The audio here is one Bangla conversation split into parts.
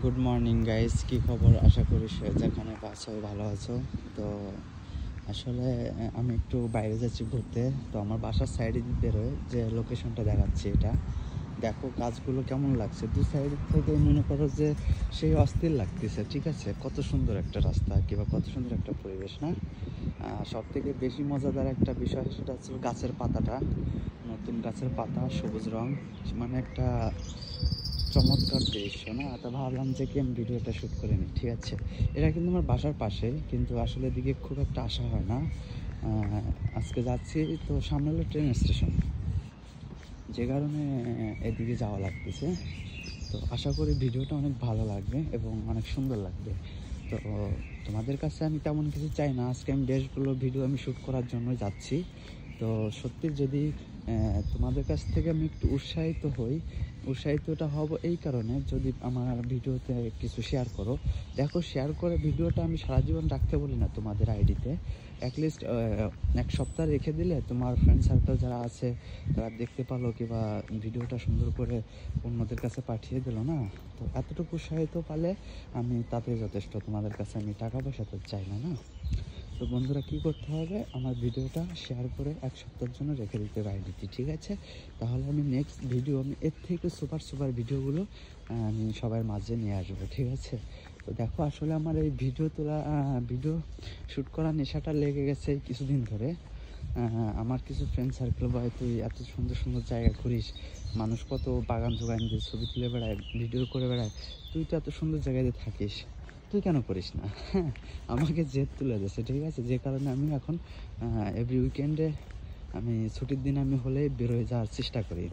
গুড মর্নিং গাইস, কি খবর? আশা করি যেখানে আছো ভালো আছো। তো আসলে আমি একটু বাইরে যাচ্ছি ঘুরতে। তো আমার বাসার সাইডে বেরোয় যে লোকেশনটা দেখাচ্ছি, এটা দেখো গাছগুলো কেমন লাগছে। দু সাইড থেকে মনে করো যে সেই অস্থির লাগতেছে। ঠিক আছে, কত সুন্দর একটা রাস্তা কিংবা কত সুন্দর একটা পরিবেশ না? সব থেকে বেশি মজাদার একটা বিষয় সেটা হচ্ছে গাছের পাতাটা, নতুন গাছের পাতা, সবুজ রং, মানে একটা চমৎকার দৃশ্য না? তো ভাবলাম যে কি আমি ভিডিওটা শ্যুট করে নিই। ঠিক আছে, এটা কিন্তু আমার বাসার পাশেই, কিন্তু আসলে এদিকে খুব একটা আসা হয় না। আজকে যাচ্ছি তো, সামনে হলো ট্রেন স্টেশন, যে কারণে এদিকে যাওয়া লাগতেছে। তো আশা করি ভিডিওটা অনেক ভালো লাগবে এবং অনেক সুন্দর লাগবে। তো তোমাদের কাছে আমি তেমন কিছু চাই না, আজকে আমি বেশগুলো ভিডিও আমি শ্যুট করার জন্য যাচ্ছি। তো সত্যি যদি তোমাদের কাছ থেকে আমি একটু উৎসাহিতটা হব এই কারণে, যদি আমার ভিডিওতে কিছু শেয়ার করো। দেখো, শেয়ার করে ভিডিওটা আমি সারা জীবন রাখতে বলি না তোমাদের আইডিতে, অ্যাটলিস্ট এক সপ্তাহ রেখে দিলে তোমার ফ্রেন্ড সার্কেল যারা আছে তারা দেখতে পারলো, কিংবা ভিডিওটা সুন্দর করে অন্যদের কাছে পাঠিয়ে দিল না? তো এতটুকু উৎসাহিত পালে আমি তাতে যথেষ্ট। তোমাদের কাছে আমি টাকা পয়সা তো চাই না, না? তো বন্ধুরা, কি করতে হবে, আমার ভিডিওটা শেয়ার করে এক সপ্তাহের জন্য রেখে দিতে হবে আইডিতে। ঠিক আছে, তাহলে আমি নেক্সট ভিডিও, আমি এর থেকে সুপার ভিডিওগুলো আমি সবার মাঝে নিয়ে আসবো। ঠিক আছে, তো দেখো আসলে আমার এই ভিডিও শ্যুট করার নেশাটা লেগে গেছে কিছুদিন ধরে। আমার কিছু ফ্রেন্ড সার্কেল বলে, তুই এত সুন্দর সুন্দর জায়গা ঘুরিস, মানুষ কত বাগান জোগান দিয়ে ছবি তুলে বেড়ায়, ভিডিও করে বেড়ায়, তুই তো এত সুন্দর জায়গায় থাকিস, তুই কেন করিস না? হ্যাঁ, আমাকে জেদ তুলে দিয়েছে। ঠিক আছে, যে কারণে আমি এখন এভরি উইকেন্ডে, আমি ছুটির দিন আমি হলে বেরোয় যাওয়ার চেষ্টা করি।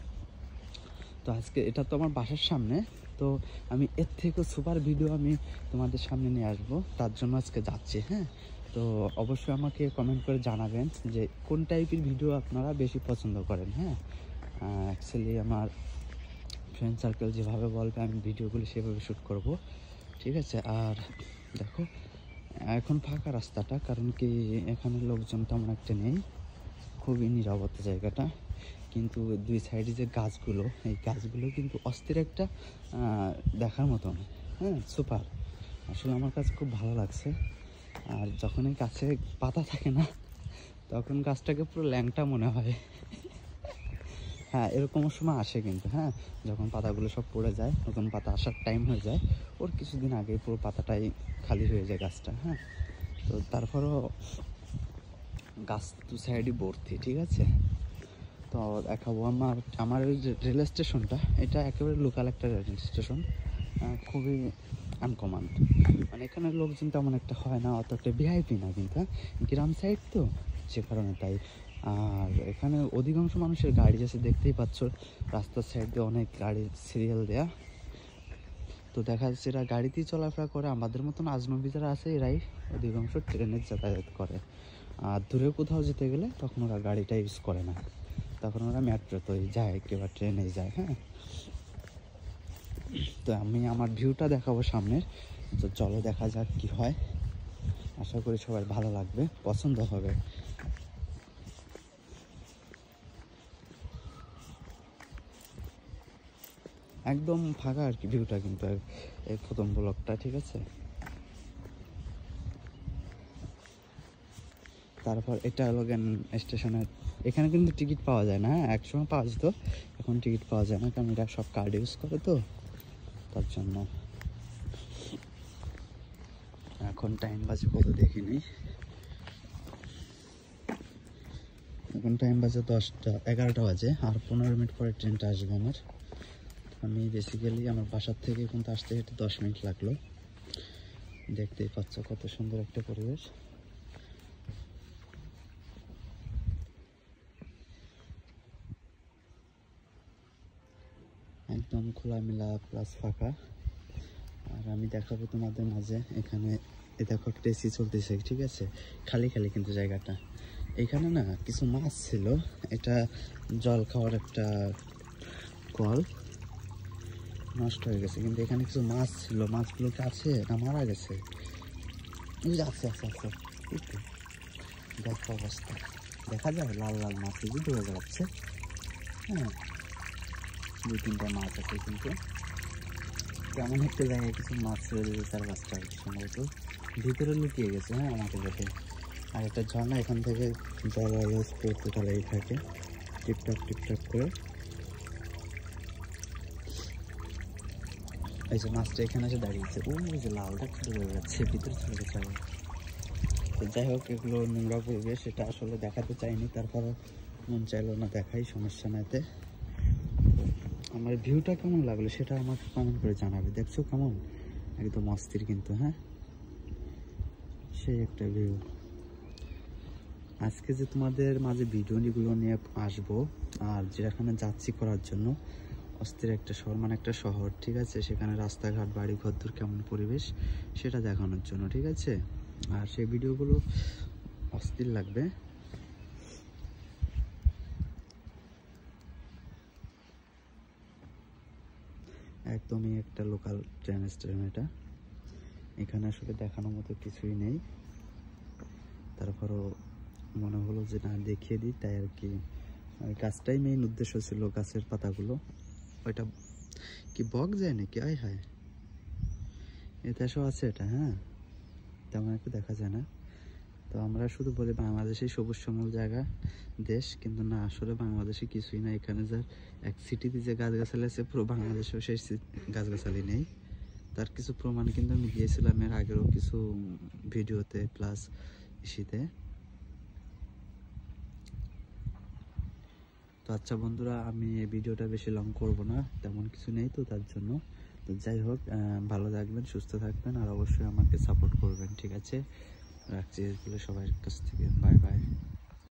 তো আজকে এটা তো আমার বাসার সামনে, তো আমি এর থেকেও সুপার ভিডিও আমি তোমাদের সামনে নিয়ে আসবো, তার জন্য আজকে যাচ্ছি। হ্যাঁ, তো অবশ্যই আমাকে কমেন্ট করে জানাবেন যে কোন টাইপের ভিডিও আপনারা বেশি পছন্দ করেন। হ্যাঁ, অ্যাকচুয়ালি আমার ফ্রেন্ড সার্কেল যেভাবে বলবে আমি ভিডিওগুলো সেভাবে শ্যুট করব। ঠিক আছে, আর দেখো এখন ফাঁকা রাস্তাটা, কারণ কি এখানে লোকজন তেমন একটা নেই, খুবই নীরবতা জায়গাটা। কিন্তু দুই সাইডে যে গাছগুলো, এই গাছগুলো কিন্তু অস্থির একটা দেখার মতন। হ্যাঁ, সুপার, আসলে আমার কাছে খুব ভালো লাগছে। আর যখন এই গাছে পাতা থাকে না, তখন গাছটাকে পুরো ল্যাংটা মনে হয়। হ্যাঁ, এরকমও সময় আসে কিন্তু। হ্যাঁ, যখন পাতাগুলো সব পড়ে যায়, নতুন পাতা আসার টাইম হয়ে যায়, ওর কিছুদিন আগে পুরো পাতাটাই খালি হয়ে যায় গাছটা। হ্যাঁ, তো তারপরও গাছ দু সাইডই ভর্তি। ঠিক আছে, তো দেখাবো আমার ওই যে রেল স্টেশনটা, এটা একেবারে লোকাল একটা রেল স্টেশন, খুবই আনকমন। মানে এখানে লোকজন তেমন একটা হয় না, অত একটা ভিআইপি না, কিন্তু গ্রাম সাইড তো, সে কারণে তাই। আর এখানে অধিকাংশ মানুষের গাড়ি আছে, দেখতেই পাচ্ছ রাস্তার সাইড দিয়ে অনেক গাড়ির সিরিয়াল দেয়া। তো দেখা যাচ্ছে এরা গাড়িতেই চলাফেরা করে, আমাদের মতন আজনবী যারা আছে এরাই অধিকাংশ ট্রেনের যাতায়াত করে। আর দূরে কোথাও যেতে গেলে তখন ওরা গাড়িটা ইউজ করে না, তখন ওরা মেট্রোতেই যায় কিংবা ট্রেনেই যায়। হ্যাঁ, তো আমি আমার ভিউটা দেখাবো সামনের, তো চলো দেখা যাক কি হয়। আশা করি সবার ভালো লাগবে, পছন্দ হবে। একদম ফাঁকা আর কি ভিউটা, কিন্তু এই প্রথম ব্লকটা। ঠিক আছে, তারপর এটা হলো স্টেশনের, এখানে কিন্তু টিকিট পাওয়া যায় না। হ্যাঁ, একসময় পাওয়া যেত, এখন টিকিট পাওয়া যায় না, কারণ এটা সব কার্ড ইউজ করে, তো তার জন্য। এখন টাইম বাজে কত দেখিনি, এখন টাইম বাজে 11টা বাজে, আর 15 মিনিট পরে ট্রেনটা আসবে আমার। আমি বেসিক্যালি আমার বাসার থেকে কিন্তু আসতে হেঁটে 10 মিনিট লাগলো। দেখতেই পাচ্ছ কত সুন্দর একটা পরিবেশ। একদম খোলামেলা প্লাস ফাঁকা। আর আমি দেখাবো তোমাদের মাঝে, এখানে দেখো একটা এসি চলতেছে। ঠিক আছে, খালি খালি কিন্তু জায়গাটা। এখানে না কিছু মাছ ছিল, এটা জল খাওয়ার একটা কল, নষ্ট হয়ে গেছে, কিন্তু এখানে কিছু মাছ ছিল, মাছগুলো কি আছে না মারা গেছে? আছে আছে আছে, একটু দেখো অবস্থা, দেখা যায় লাল লাল মাছ ডুবে যাচ্ছে। হ্যাঁ, 2-3টা মাছ আছে কিন্তু। কেমন একটা জায়গায় কিছু মাছ ছেড়ে দিয়েছে, চার পাঁচটা আর কি সম্ভবত ভিতরে লুকিয়ে গেছে। হ্যাঁ আমাকে দেখে। আর একটা ঝর্ণা, এখান থেকে জল অলস পড়তে তাহলেই থাকে টিপটাপ টিপটাপ করে। এই যে মাছটা এখানে এসে দাঁড়িয়েছে, ওই যে লালটা ছুটে চলে যাচ্ছে, ভিতরে চলে গেছে আবার। তো যাই হোক, এগুলো নোংরা পড়বে সেটা আসলে দেখাতে চাইনি, তারপর মন চাইলো না দেখাই, সমস্যা নাইতে। আমার ভিউটা কেমন লাগলো সেটা আমাকে কমেন্ট করে জানাবে। দেখছো কেমন একদম অস্থির কিন্তু। হ্যাঁ সেই একটা ভিউ। আজকে যে তোমাদের মাঝে ভিডিওগুলো নিয়ে আসবো, আর যেখানে যাচ্ছি করার জন্য, অস্থির একটা শহর, মানে একটা শহর, ঠিক আছে, সেখানে রাস্তাঘাট বাড়ি ঘরদোর কেমন পরিবেশ সেটা দেখানোর জন্য, ঠিক আছে। আর সেই ভিডিওগুলো অস্থির লাগবে। একদমই একটা লোকাল ট্রেন স্টেশন এটা। এখানে আসলে দেখানোর মতো কিছুই নেই, তারপরও মনে হলো যে না দেখিয়ে দিই, তাই আর কি। ওই গাছটাই মেইন উদ্দেশ্য ছিল, গাছের পাতাগুলো। ওইটা কি বক যায় নাকি? আয় হায়, ইতিহাসও আছে এটা। হ্যাঁ তেমন একটু দেখা যায় না। তো আমরা শুধু বলি বাংলাদেশে সবুজ শ্যামল জায়গা দেশ, কিন্তু না, আসলে বাংলাদেশে কিছুই না। এখানে যার এক সিটিতে যে গাছগাছালি আছে, পুরো বাংলাদেশেও সেই গাছগাছালি নেই। তার কিছু প্রমাণ কিন্তু আমি দিয়েছিলাম এর আগেরও কিছু ভিডিওতে প্লাস ইসিতে। তো আচ্ছা বন্ধুরা, আমি এই ভিডিওটা বেশি লং করব না, তেমন কিছু নেই তো তার জন্য। তো যাই হোক, ভালো থাকবেন, সুস্থ থাকবেন, আর অবশ্যই আমাকে সাপোর্ট করবেন, ঠিক আছে। রাখছি সবার কাছ থেকে, বাই বাই।